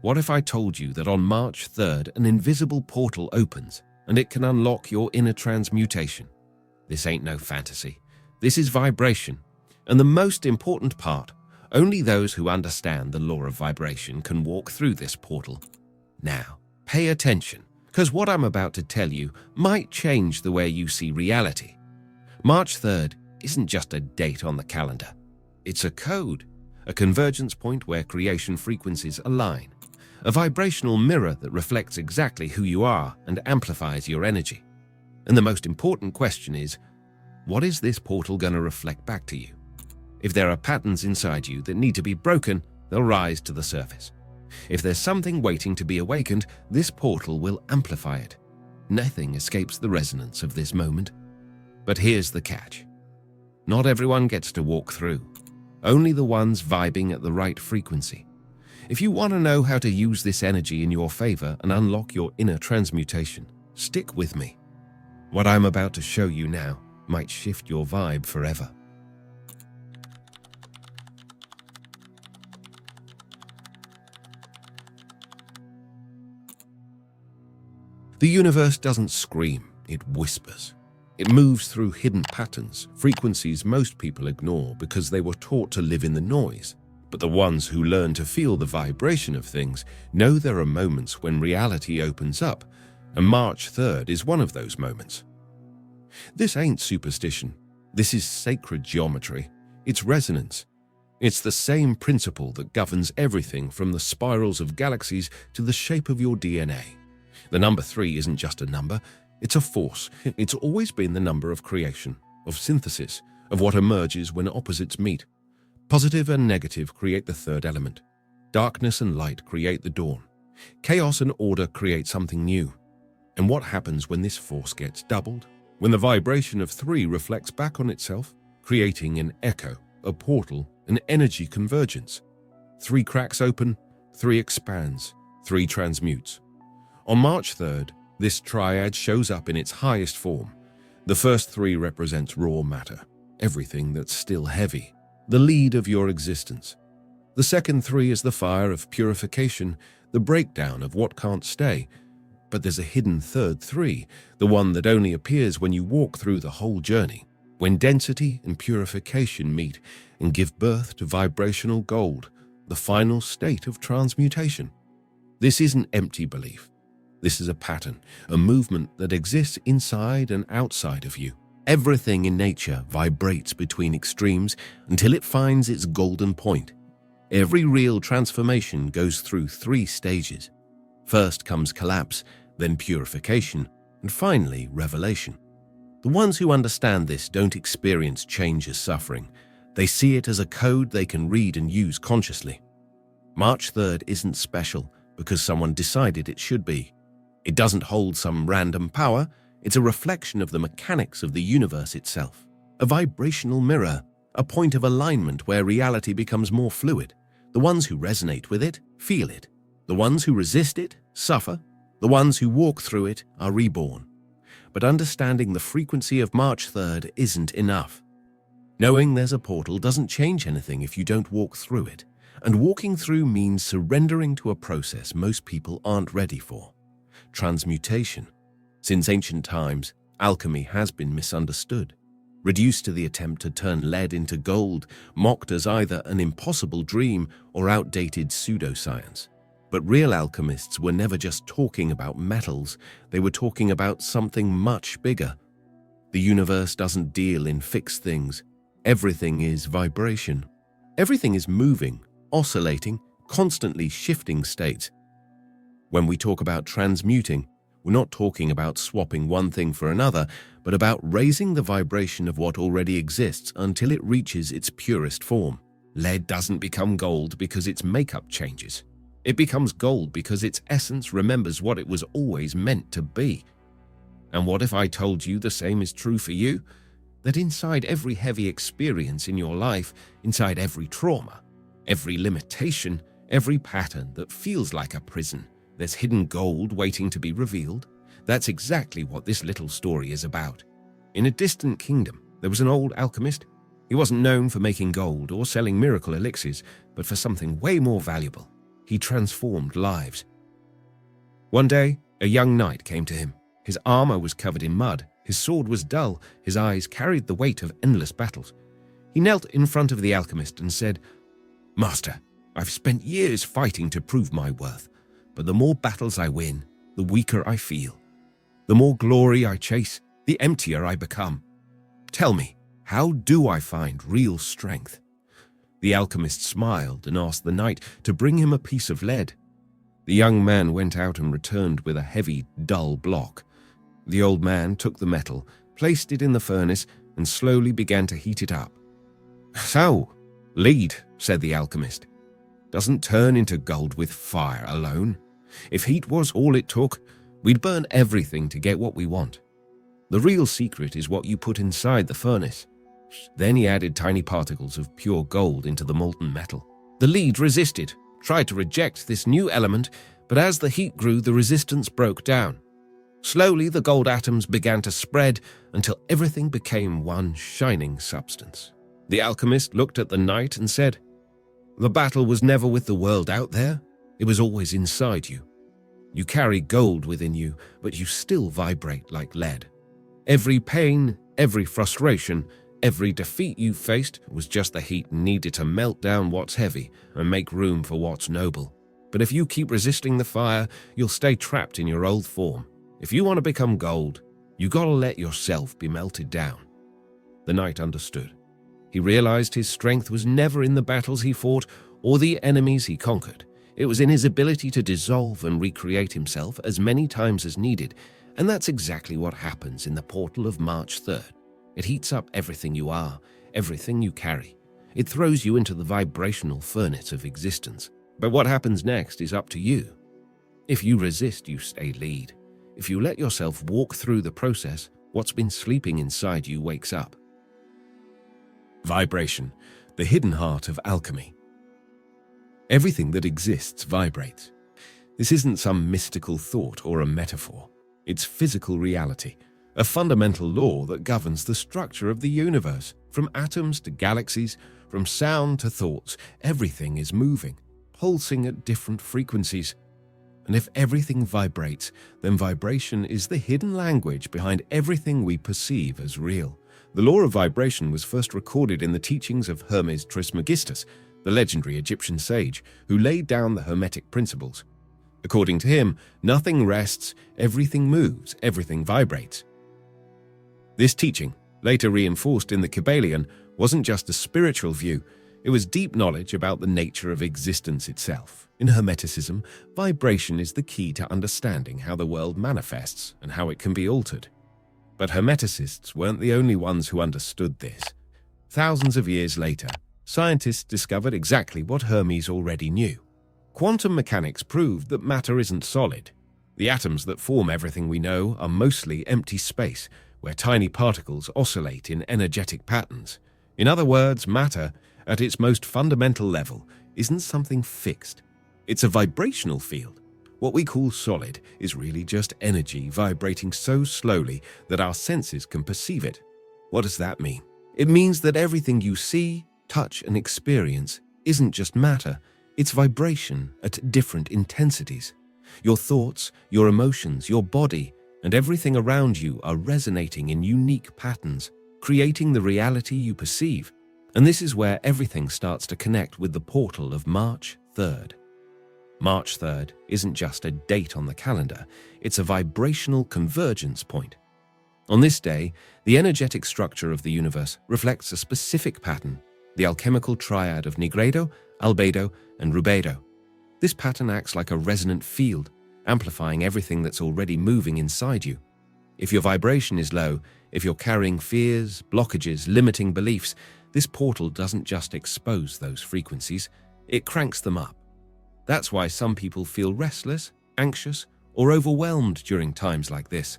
What if I told you that on March 3rd, an invisible portal opens and it can unlock your inner transmutation? This ain't no fantasy. This is vibration. And the most important part, only those who understand the law of vibration can walk through this portal. Now, pay attention, because what I'm about to tell you might change the way you see reality. March 3rd isn't just a date on the calendar. It's a code, a convergence point where creation frequencies align, a vibrational mirror that reflects exactly who you are and amplifies your energy. And the most important question is, what is this portal going to reflect back to you? If there are patterns inside you that need to be broken, they'll rise to the surface. If there's something waiting to be awakened, this portal will amplify it. Nothing escapes the resonance of this moment. But here's the catch. Not everyone gets to walk through. Only the ones vibing at the right frequency. If you want to know how to use this energy in your favor and unlock your inner transmutation, stick with me. What I'm about to show you now might shift your vibe forever. The universe doesn't scream, it whispers. It moves through hidden patterns, frequencies most people ignore because they were taught to live in the noise. But the ones who learn to feel the vibration of things know there are moments when reality opens up, and March 3rd is one of those moments. This ain't superstition. This is sacred geometry. It's resonance. It's the same principle that governs everything from the spirals of galaxies to the shape of your DNA. The number 3 isn't just a number. It's a force. It's always been the number of creation, of synthesis, of what emerges when opposites meet. Positive and negative create the third element. Darkness and light create the dawn. Chaos and order create something new. And what happens when this force gets doubled? When the vibration of 3 reflects back on itself, creating an echo, a portal, an energy convergence. 3 cracks open, 3 expands, 3 transmutes. On March 3rd, this triad shows up in its highest form. The first 3 represents raw matter, everything that's still heavy, the lead of your existence. The second 3 is the fire of purification, the breakdown of what can't stay. But there's a hidden third 3, the one that only appears when you walk through the whole journey, when density and purification meet and give birth to vibrational gold, the final state of transmutation. This isn't empty belief. This is a pattern, a movement that exists inside and outside of you. Everything in nature vibrates between extremes until it finds its golden point. Every real transformation goes through 3 stages. First comes collapse, then purification, and finally revelation. The ones who understand this don't experience change as suffering. They see it as a code they can read and use consciously. March 3rd isn't special because someone decided it should be. It doesn't hold some random power. It's a reflection of the mechanics of the universe itself. A vibrational mirror, a point of alignment where reality becomes more fluid. The ones who resonate with it feel it. The ones who resist it suffer. The ones who walk through it are reborn. But understanding the frequency of March 3rd isn't enough. Knowing there's a portal doesn't change anything if you don't walk through it. And walking through means surrendering to a process most people aren't ready for. Transmutation. Since ancient times, alchemy has been misunderstood, reduced to the attempt to turn lead into gold, mocked as either an impossible dream or outdated pseudoscience. But real alchemists were never just talking about metals, they were talking about something much bigger. The universe doesn't deal in fixed things. Everything is vibration. Everything is moving, oscillating, constantly shifting states. When we talk about transmuting, we're not talking about swapping one thing for another, but about raising the vibration of what already exists until it reaches its purest form. Lead doesn't become gold because its makeup changes. It becomes gold because its essence remembers what it was always meant to be. And what if I told you the same is true for you? That inside every heavy experience in your life, inside every trauma, every limitation, every pattern that feels like a prison, there's hidden gold waiting to be revealed. That's exactly what this little story is about. In a distant kingdom, there was an old alchemist. He wasn't known for making gold or selling miracle elixirs, but for something way more valuable. he transformed lives. One day, a young knight came to him. His armor was covered in mud, his sword was dull, his eyes carried the weight of endless battles. He knelt in front of the alchemist and said, "Master, I've spent years fighting to prove my worth, but the more battles I win, the weaker I feel. The more glory I chase, the emptier I become. Tell me, how do I find real strength?" The alchemist smiled and asked the knight to bring him a piece of lead. The young man went out and returned with a heavy, dull block. The old man took the metal, placed it in the furnace, and slowly began to heat it up. "So, lead," said the alchemist, "doesn't turn into gold with fire alone. If heat was all it took, we'd burn everything to get what we want. The real secret is what you put inside the furnace." Then he added tiny particles of pure gold into the molten metal. The lead resisted, tried to reject this new element, but as the heat grew, the resistance broke down. Slowly, the gold atoms began to spread until everything became one shining substance. The alchemist looked at the knight and said, "The battle was never with the world out there. It was always inside you. You carry gold within you, but you still vibrate like lead. Every pain, every frustration, every defeat you faced was just the heat needed to melt down what's heavy and make room for what's noble. But if you keep resisting the fire, you'll stay trapped in your old form. If you want to become gold, you gotta let yourself be melted down." The knight understood. He realized his strength was never in the battles he fought or the enemies he conquered. It was in his ability to dissolve and recreate himself as many times as needed, and that's exactly what happens in the portal of March 3rd. It heats up everything you are, everything you carry. It throws you into the vibrational furnace of existence. But what happens next is up to you. If you resist, you stay lead. If you let yourself walk through the process, what's been sleeping inside you wakes up. Vibration, the hidden heart of alchemy. Everything that exists vibrates. This isn't some mystical thought or a metaphor. It's physical reality, a fundamental law that governs the structure of the universe. From atoms to galaxies, from sound to thoughts, everything is moving, pulsing at different frequencies. And if everything vibrates, then vibration is the hidden language behind everything we perceive as real. The law of vibration was first recorded in the teachings of Hermes Trismegistus, the legendary Egyptian sage who laid down the Hermetic principles. According to him, nothing rests, everything moves, everything vibrates. This teaching, later reinforced in the Kybalion, wasn't just a spiritual view, it was deep knowledge about the nature of existence itself. In Hermeticism, vibration is the key to understanding how the world manifests and how it can be altered. But Hermeticists weren't the only ones who understood this. Thousands of years later, scientists discovered exactly what Hermes already knew. Quantum mechanics proved that matter isn't solid. The atoms that form everything we know are mostly empty space, where tiny particles oscillate in energetic patterns. In other words, matter, at its most fundamental level, isn't something fixed. It's a vibrational field. What we call solid is really just energy vibrating so slowly that our senses can perceive it. What does that mean? It means that everything you see, touch, and experience isn't just matter, it's vibration at different intensities. Your thoughts, your emotions, your body, and everything around you are resonating in unique patterns, creating the reality you perceive. And this is where everything starts to connect with the portal of March 3rd. March 3rd isn't just a date on the calendar, it's a vibrational convergence point. On this day, the energetic structure of the universe reflects a specific pattern, the alchemical triad of Nigredo, Albedo, and Rubedo. This pattern acts like a resonant field, amplifying everything that's already moving inside you. If your vibration is low, if you're carrying fears, blockages, limiting beliefs, this portal doesn't just expose those frequencies, it cranks them up. That's why some people feel restless, anxious, or overwhelmed during times like this.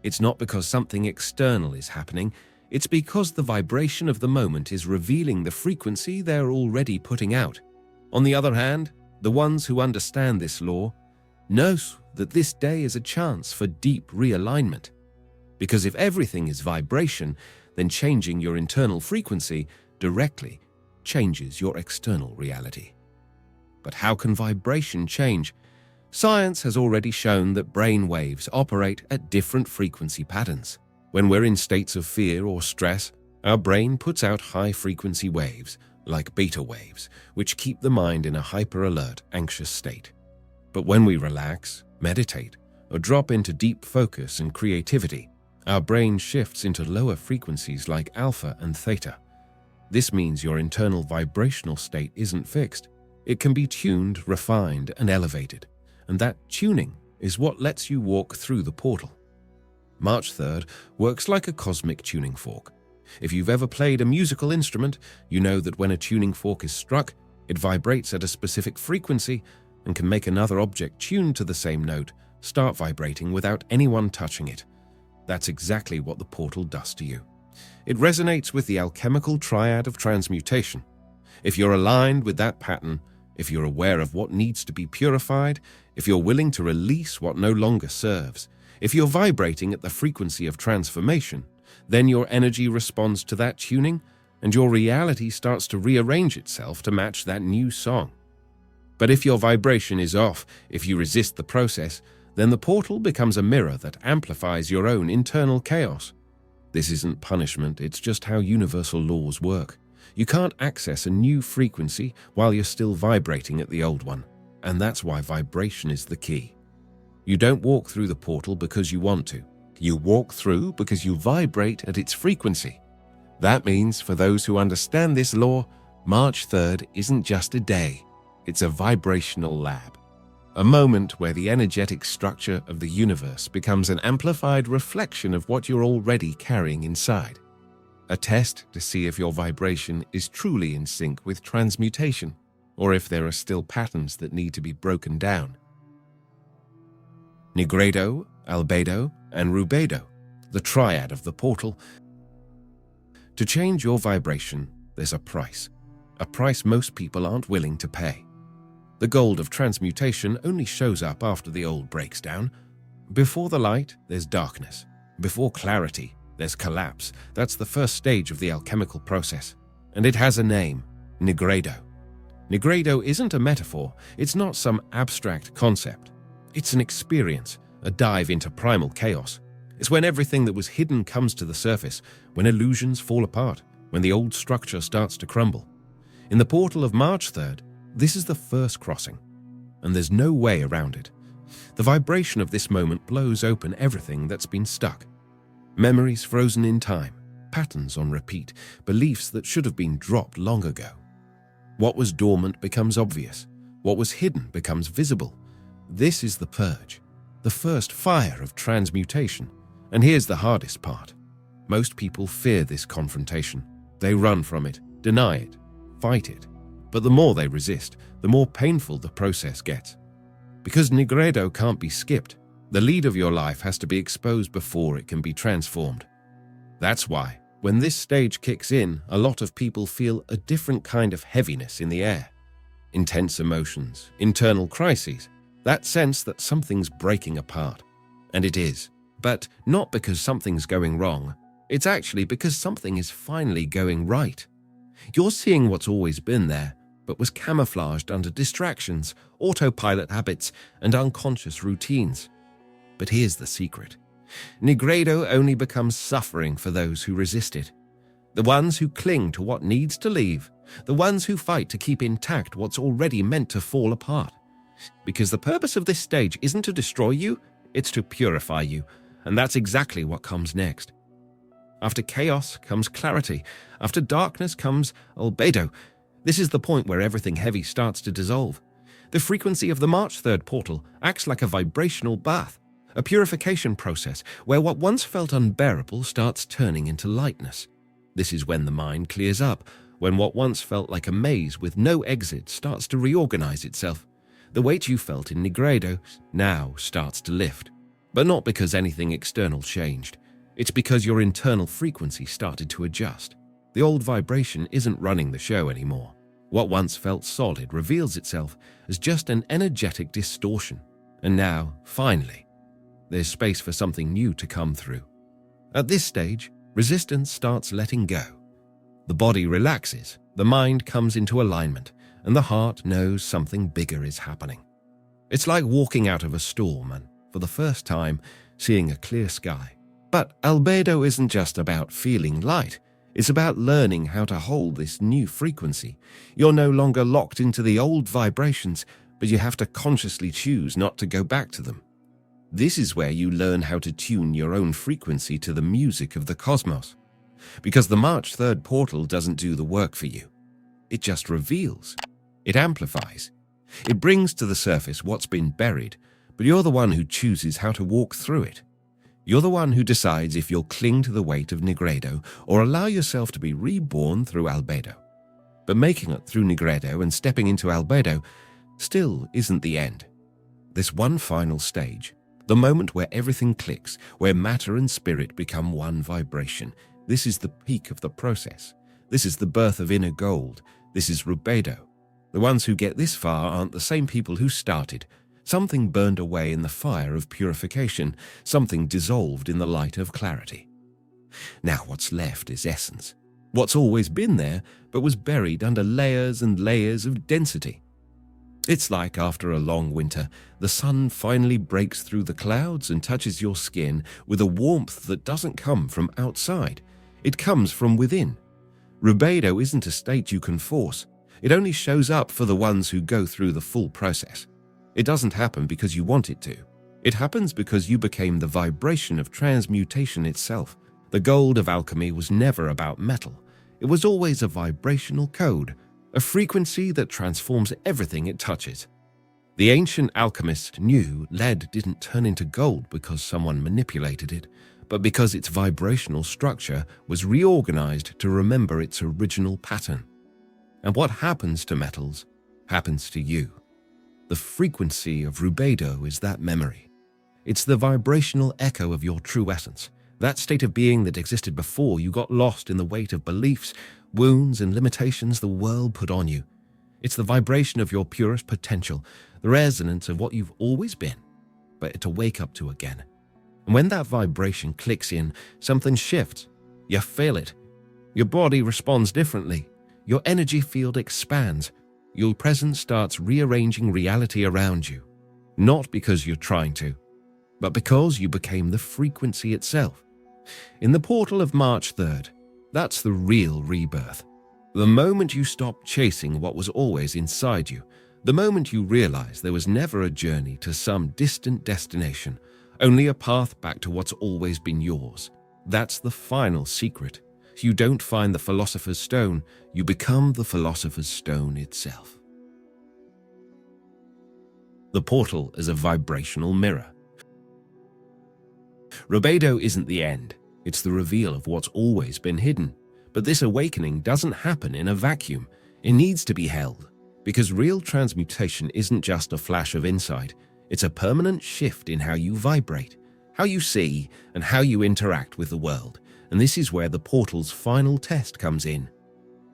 It's not because something external is happening, it's because the vibration of the moment is revealing the frequency they're already putting out. On the other hand, the ones who understand this law know that this day is a chance for deep realignment. Because if everything is vibration, then changing your internal frequency directly changes your external reality. But how can vibration change? Science has already shown that brain waves operate at different frequency patterns. When we're in states of fear or stress, our brain puts out high-frequency waves, like beta waves, which keep the mind in a hyper-alert, anxious state. But when we relax, meditate, or drop into deep focus and creativity, our brain shifts into lower frequencies like alpha and theta. This means your internal vibrational state isn't fixed. It can be tuned, refined, and elevated. And that tuning is what lets you walk through the portal. March 3rd works like a cosmic tuning fork. If you've ever played a musical instrument, you know that when a tuning fork is struck, it vibrates at a specific frequency and can make another object tuned to the same note start vibrating without anyone touching it. That's exactly what the portal does to you. It resonates with the alchemical triad of transmutation. If you're aligned with that pattern, if you're aware of what needs to be purified, if you're willing to release what no longer serves, if you're vibrating at the frequency of transformation, then your energy responds to that tuning and your reality starts to rearrange itself to match that new song. But if your vibration is off, if you resist the process, then the portal becomes a mirror that amplifies your own internal chaos. This isn't punishment, it's just how universal laws work. You can't access a new frequency while you're still vibrating at the old one, and that's why vibration is the key. You don't walk through the portal because you want to. You walk through because you vibrate at its frequency. That means, for those who understand this law, March 3rd isn't just a day, it's a vibrational lab. A moment where the energetic structure of the universe becomes an amplified reflection of what you're already carrying inside. A test to see if your vibration is truly in sync with transmutation, or if there are still patterns that need to be broken down. Nigredo, Albedo, and Rubedo, the triad of the portal. To change your vibration, there's a price most people aren't willing to pay. The gold of transmutation only shows up after the old breaks down. Before the light, there's darkness. Before clarity, there's collapse. That's the first stage of the alchemical process. And it has a name, Nigredo. Nigredo isn't a metaphor. It's not some abstract concept. It's an experience, a dive into primal chaos. It's when everything that was hidden comes to the surface, when illusions fall apart, when the old structure starts to crumble. In the portal of March 3rd, this is the first crossing, and there's no way around it. The vibration of this moment blows open everything that's been stuck. Memories frozen in time, patterns on repeat, beliefs that should have been dropped long ago. What was dormant becomes obvious. What was hidden becomes visible. This is the purge, the first fire of transmutation. And here's the hardest part. Most people fear this confrontation. They run from it, deny it, fight it. But the more they resist, the more painful the process gets. Because Nigredo can't be skipped, the lead of your life has to be exposed before it can be transformed. That's why, when this stage kicks in, a lot of people feel a different kind of heaviness in the air. Intense emotions, internal crises, that sense that something's breaking apart. And it is. But not because something's going wrong. It's actually because something is finally going right. You're seeing what's always been there, but was camouflaged under distractions, autopilot habits, and unconscious routines. But here's the secret. Nigredo only becomes suffering for those who resist it. The ones who cling to what needs to leave. The ones who fight to keep intact what's already meant to fall apart. Because the purpose of this stage isn't to destroy you, it's to purify you. And that's exactly what comes next. After chaos comes clarity. After darkness comes Albedo. This is the point where everything heavy starts to dissolve. The frequency of the March 3rd portal acts like a vibrational bath, a purification process where what once felt unbearable starts turning into lightness. This is when the mind clears up, when what once felt like a maze with no exit starts to reorganize itself. The weight you felt in Nigredo now starts to lift. But not because anything external changed. It's because your internal frequency started to adjust. The old vibration isn't running the show anymore. What once felt solid reveals itself as just an energetic distortion. And now, finally, there's space for something new to come through. At this stage, resistance starts letting go. The body relaxes, the mind comes into alignment, and the heart knows something bigger is happening. It's like walking out of a storm and, for the first time, seeing a clear sky. But Albedo isn't just about feeling light. It's about learning how to hold this new frequency. You're no longer locked into the old vibrations, but you have to consciously choose not to go back to them. This is where you learn how to tune your own frequency to the music of the cosmos. Because the March 3rd portal doesn't do the work for you. It just reveals. It amplifies. It brings to the surface what's been buried, but you're the one who chooses how to walk through it. You're the one who decides if you'll cling to the weight of Nigredo or allow yourself to be reborn through Albedo. But making it through Nigredo and stepping into Albedo still isn't the end. There's one final stage, the moment where everything clicks, where matter and spirit become one vibration. This is the peak of the process. This is the birth of inner gold. This is Rubedo. The ones who get this far aren't the same people who started. Something burned away in the fire of purification, something dissolved in the light of clarity. Now what's left is essence. What's always been there, but was buried under layers and layers of density. It's like after a long winter, the sun finally breaks through the clouds and touches your skin with a warmth that doesn't come from outside. It comes from within. Rubedo isn't a state you can force. It only shows up for the ones who go through the full process. It doesn't happen because you want it to. It happens because you became the vibration of transmutation itself. The gold of alchemy was never about metal. It was always a vibrational code, a frequency that transforms everything it touches. The ancient alchemists knew lead didn't turn into gold because someone manipulated it, but because its vibrational structure was reorganized to remember its original pattern. And what happens to metals happens to you. The frequency of Rubedo is that memory. It's the vibrational echo of your true essence, that state of being that existed before you got lost in the weight of beliefs, wounds, and limitations the world put on you. It's the vibration of your purest potential, the resonance of what you've always been, but to wake up to again. And when that vibration clicks in, something shifts. You feel it. Your body responds differently. Your energy field expands. Your presence starts rearranging reality around you. Not because you're trying to, but because you became the frequency itself. In the portal of March 3rd, that's the real rebirth. The moment you stop chasing what was always inside you, the moment you realize there was never a journey to some distant destination, only a path back to what's always been yours. That's the final secret. You don't find the philosopher's stone, you become the philosopher's stone itself. The portal is a vibrational mirror. Rubedo isn't the end, it's the reveal of what's always been hidden. But this awakening doesn't happen in a vacuum. It needs to be held, because real transmutation isn't just a flash of insight. It's a permanent shift in how you vibrate, how you see, and how you interact with the world. And this is where the portal's final test comes in.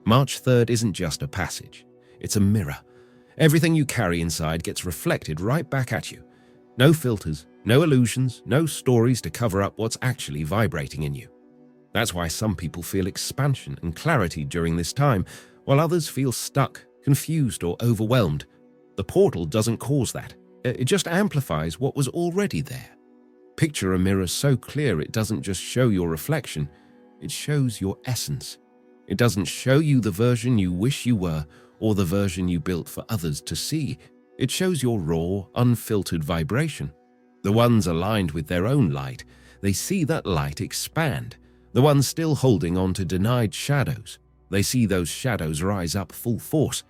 March 3rd isn't just a passage, it's a mirror. Everything you carry inside gets reflected right back at you. No filters, no illusions, no stories to cover up what's actually vibrating in you. That's why some people feel expansion and clarity during this time, while others feel stuck, confused, or overwhelmed. The portal doesn't cause that. It just amplifies what was already there. Picture a mirror so clear it doesn't just show your reflection, it shows your essence. It doesn't show you the version you wish you were or the version you built for others to see. It shows your raw, unfiltered vibration. The ones aligned with their own light, they see that light expand. The ones still holding on to denied shadows, they see those shadows rise up full force.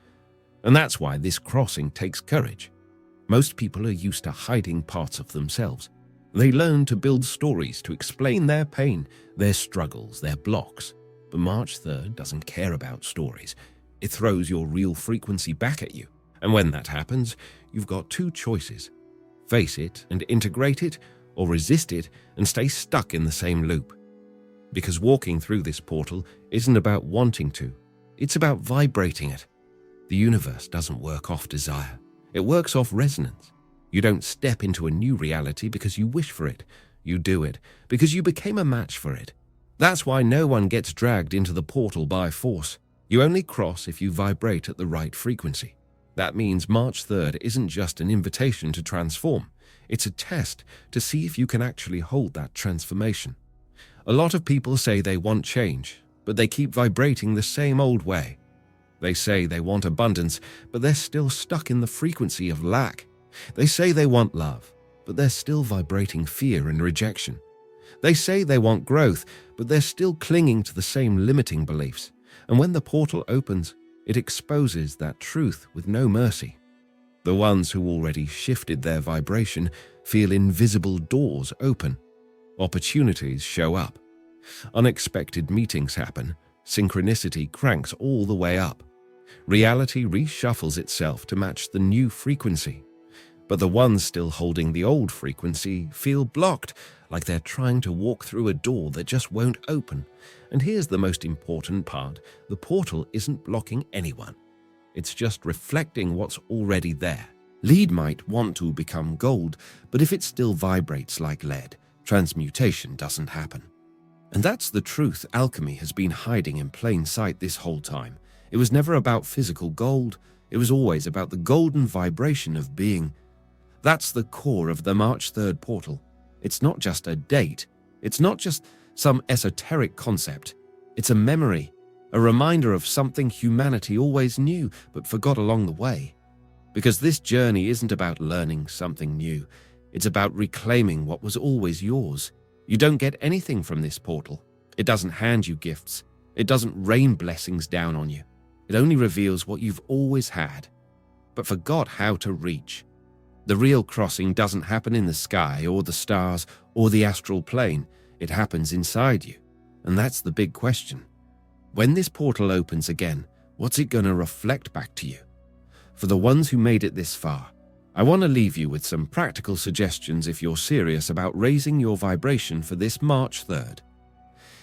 And that's why this crossing takes courage. Most people are used to hiding parts of themselves. They learn to build stories to explain their pain, their struggles, their blocks. But March 3rd doesn't care about stories. It throws your real frequency back at you. And when that happens, you've got two choices. Face it and integrate it, or resist it and stay stuck in the same loop. Because walking through this portal isn't about wanting to, it's about vibrating it. The universe doesn't work off desire. It works off resonance. You don't step into a new reality because you wish for it. You do it because you became a match for it. That's why no one gets dragged into the portal by force. You only cross if you vibrate at the right frequency. That means March 3rd isn't just an invitation to transform. It's a test to see if you can actually hold that transformation. A lot of people say they want change, but they keep vibrating the same old way. They say they want abundance, but they're still stuck in the frequency of lack. They say they want love, but they're still vibrating fear and rejection. They say they want growth, but they're still clinging to the same limiting beliefs. And when the portal opens, it exposes that truth with no mercy. The ones who already shifted their vibration feel invisible doors open. Opportunities show up. Unexpected meetings happen. Synchronicity cranks all the way up. Reality reshuffles itself to match the new frequency. But the ones still holding the old frequency feel blocked, like they're trying to walk through a door that just won't open. And here's the most important part: the portal isn't blocking anyone. It's just reflecting what's already there. Lead might want to become gold, but if it still vibrates like lead, transmutation doesn't happen. And that's the truth alchemy has been hiding in plain sight this whole time. It was never about physical gold. It was always about the golden vibration of being. That's the core of the March 3rd portal. It's not just a date. It's not just some esoteric concept. It's a memory, a reminder of something humanity always knew but forgot along the way. Because this journey isn't about learning something new. It's about reclaiming what was always yours. You don't get anything from this portal. It doesn't hand you gifts. It doesn't rain blessings down on you. It only reveals what you've always had, but forgot how to reach. The real crossing doesn't happen in the sky or the stars or the astral plane. It happens inside you. And that's the big question. When this portal opens again, what's it going to reflect back to you? For the ones who made it this far, I want to leave you with some practical suggestions if you're serious about raising your vibration for this March 3rd.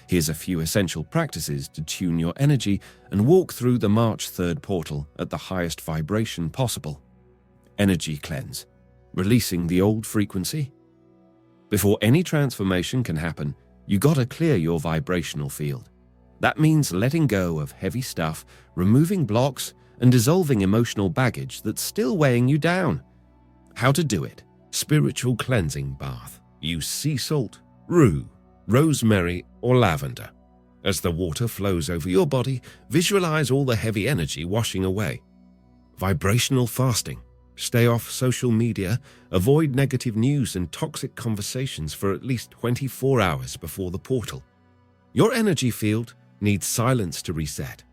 Here's a few essential practices to tune your energy and walk through the March 3rd portal at the highest vibration possible. Energy cleanse, releasing the old frequency. Before any transformation can happen, you gotta clear your vibrational field. That means letting go of heavy stuff, removing blocks, and dissolving emotional baggage that's still weighing you down. How to do it? Spiritual cleansing bath. Use sea salt, rue, rosemary, or lavender. As the water flows over your body, visualize all the heavy energy washing away. Vibrational fasting. Stay off social media, avoid negative news and toxic conversations for at least 24 hours before the portal. Your energy field needs silence to reset.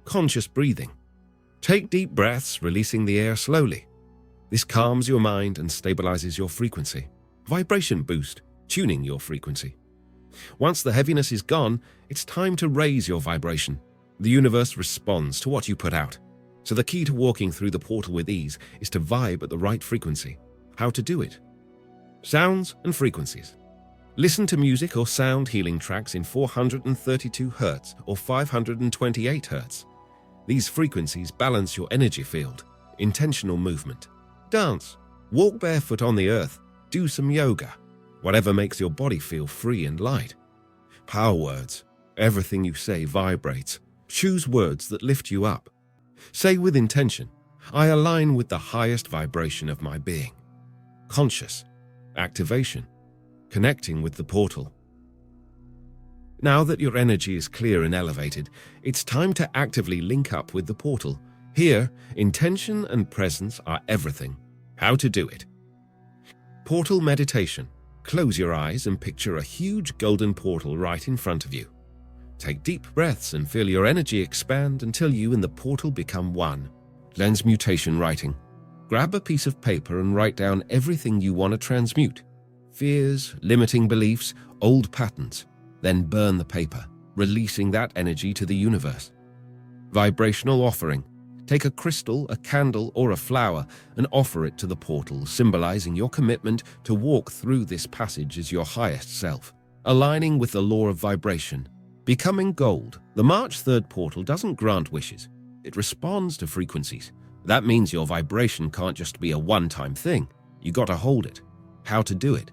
Conscious breathing. Take deep breaths, releasing the air slowly. This calms your mind and stabilizes your frequency. Vibration boost, tuning your frequency. Once the heaviness is gone, it's time to raise your vibration. The universe responds to what you put out. So the key to walking through the portal with ease is to vibe at the right frequency. How to do it? Sounds and frequencies. Listen to music or sound healing tracks in 432 Hz or 528 Hz. These frequencies balance your energy field. Intentional movement. Dance. Walk barefoot on the earth. Do some yoga. Whatever makes your body feel free and light. Power words. Everything you say vibrates. Choose words that lift you up. Say with intention, I align with the highest vibration of my being. Conscious. Activation. Connecting with the portal. Now that your energy is clear and elevated, it's time to actively link up with the portal. Here, intention and presence are everything. How to do it? Portal meditation. Close your eyes and picture a huge golden portal right in front of you. Take deep breaths and feel your energy expand until you and the portal become one. Transmutation writing. Grab a piece of paper and write down everything you want to transmute. Fears, limiting beliefs, old patterns. Then burn the paper, releasing that energy to the universe. Vibrational offering. Take a crystal, a candle, or a flower and offer it to the portal, symbolizing your commitment to walk through this passage as your highest self. Aligning with the law of vibration. Becoming gold. The March 3rd portal doesn't grant wishes. It responds to frequencies. That means your vibration can't just be a one-time thing. You gotta hold it. How to do it?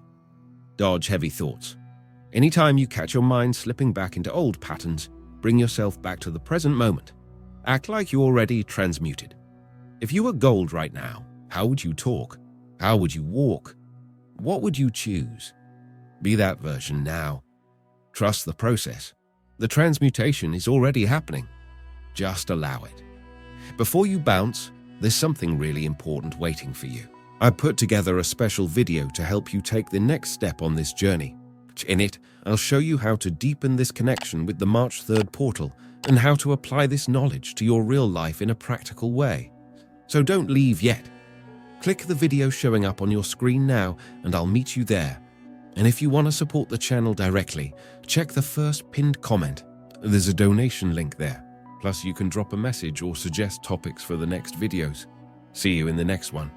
Dodge heavy thoughts. Anytime you catch your mind slipping back into old patterns, bring yourself back to the present moment. Act like you're already transmuted. If you were gold right now, how would you talk? How would you walk? What would you choose? Be that version now. Trust the process. The transmutation is already happening. Just allow it. Before you bounce, there's something really important waiting for you. I put together a special video to help you take the next step on this journey. In it, I'll show you how to deepen this connection with the March 3rd portal and how to apply this knowledge to your real life in a practical way. So don't leave yet. Click the video showing up on your screen now and I'll meet you there. And if you want to support the channel directly, check the first pinned comment. There's a donation link there. Plus you can drop a message or suggest topics for the next videos. See you in the next one.